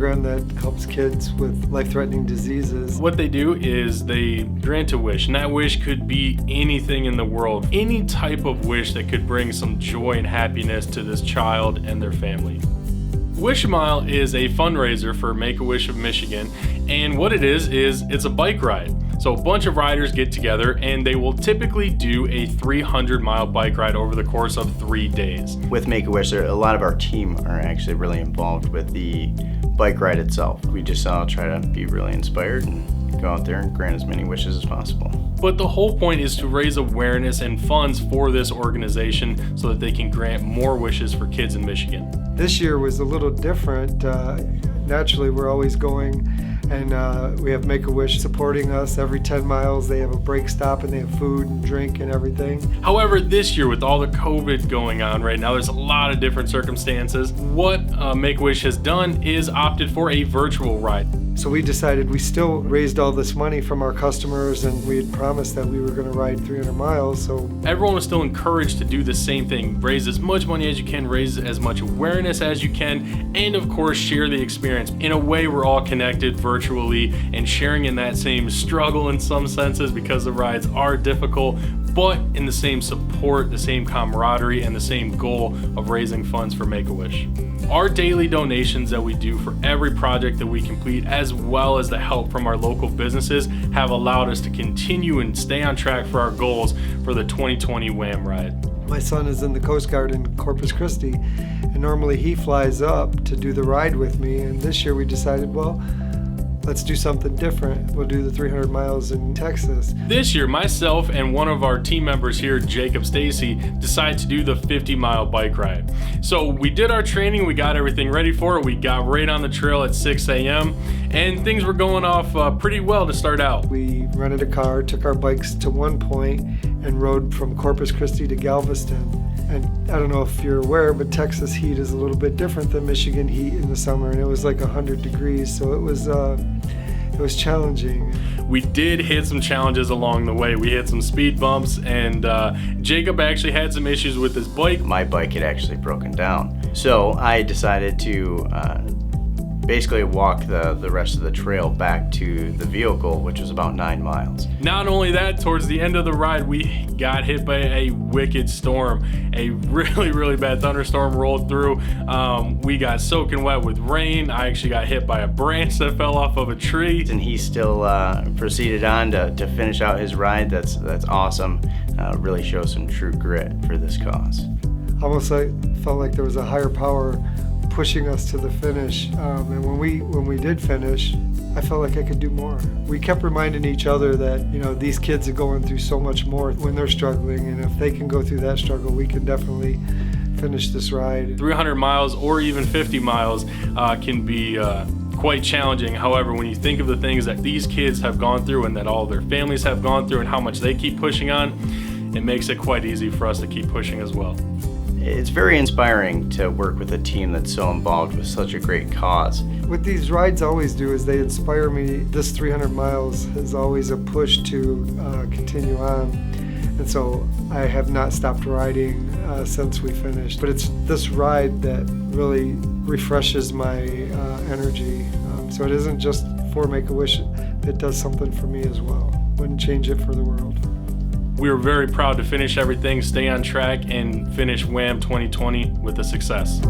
program that helps kids with life-threatening diseases. What they do is they grant a wish, and that wish could be anything in the world, any type of wish that could bring some joy and happiness to this child and their family. Wish Mile is a fundraiser for Make-A-Wish of Michigan, and what it is it's a bike ride. So a bunch of riders get together and they will typically do a 300-mile bike ride over the course of 3 days. With Make-A-Wish, a lot of our team are actually really involved with the bike ride itself. We just all try to be really inspired and go out there and grant as many wishes as possible. But the whole point is to raise awareness and funds for this organization so that they can grant more wishes for kids in Michigan. This year was a little different. Naturally, we're always going, and we have Make-A-Wish supporting us. Every 10 miles they have a break stop and they have food and drink and everything. However, this year with all the COVID going on right now, there's a lot of different circumstances. What Make-A-Wish has done is opted for a virtual ride. So we decided we still raised all this money from our customers, and we had promised that we were going to ride 300 miles. So everyone was still encouraged to do the same thing. Raise as much money as you can, raise as much awareness as you can, and of course share the experience. In a way, we're all connected virtually and sharing in that same struggle in some senses because the rides are difficult, but in the same support, the same camaraderie, and the same goal of raising funds for Make-A-Wish. Our daily donations that we do for every project that we complete, as well as the help from our local businesses, have allowed us to continue and stay on track for our goals for the 2020 WHAM ride. My son is in the Coast Guard in Corpus Christi, and normally he flies up to do the ride with me, and this year we decided, well, let's do something different. We'll do the 300 miles in Texas. This year, myself and one of our team members here, Jacob Stacy, decided to do the 50-mile bike ride. So we did our training, we got everything ready for it, we got right on the trail at 6 a.m., and things were going off pretty well to start out. We rented a car, took our bikes to one point, and rode from Corpus Christi to Galveston. And I don't know if you're aware, but Texas heat is a little bit different than Michigan heat in the summer, and it was like 100 degrees, so it was challenging. We did hit some challenges along the way. We hit some speed bumps, and Jacob actually had some issues with his bike. My bike had actually broken down, so I decided to basically walk the rest of the trail back to the vehicle, which was about 9 miles. Not only that, towards the end of the ride, we got hit by a wicked storm. A really bad thunderstorm rolled through. We got soaking wet with rain. I actually got hit by a branch that fell off of a tree. And he still proceeded on to finish out his ride. That's awesome. Really shows some true grit for this cause. Almost felt like there was a higher power pushing us to the finish, and when we did finish, I felt like I could do more. We kept reminding each other that, you know, these kids are going through so much more when they're struggling, and if they can go through that struggle, we can definitely finish this ride. 300 miles or even 50 miles can be quite challenging. However, when you think of the things that these kids have gone through and that all their families have gone through and how much they keep pushing on, it makes it quite easy for us to keep pushing as well. It's very inspiring to work with a team that's so involved with such a great cause. What these rides always do is they inspire me. This 300 miles is always a push to continue on. And so I have not stopped riding since we finished. But it's this ride that really refreshes my energy. So it isn't just for Make-A-Wish, it does something for me as well. Wouldn't change it for the world. We were very proud to finish everything, stay on track, and finish WHAM 2020 with a success.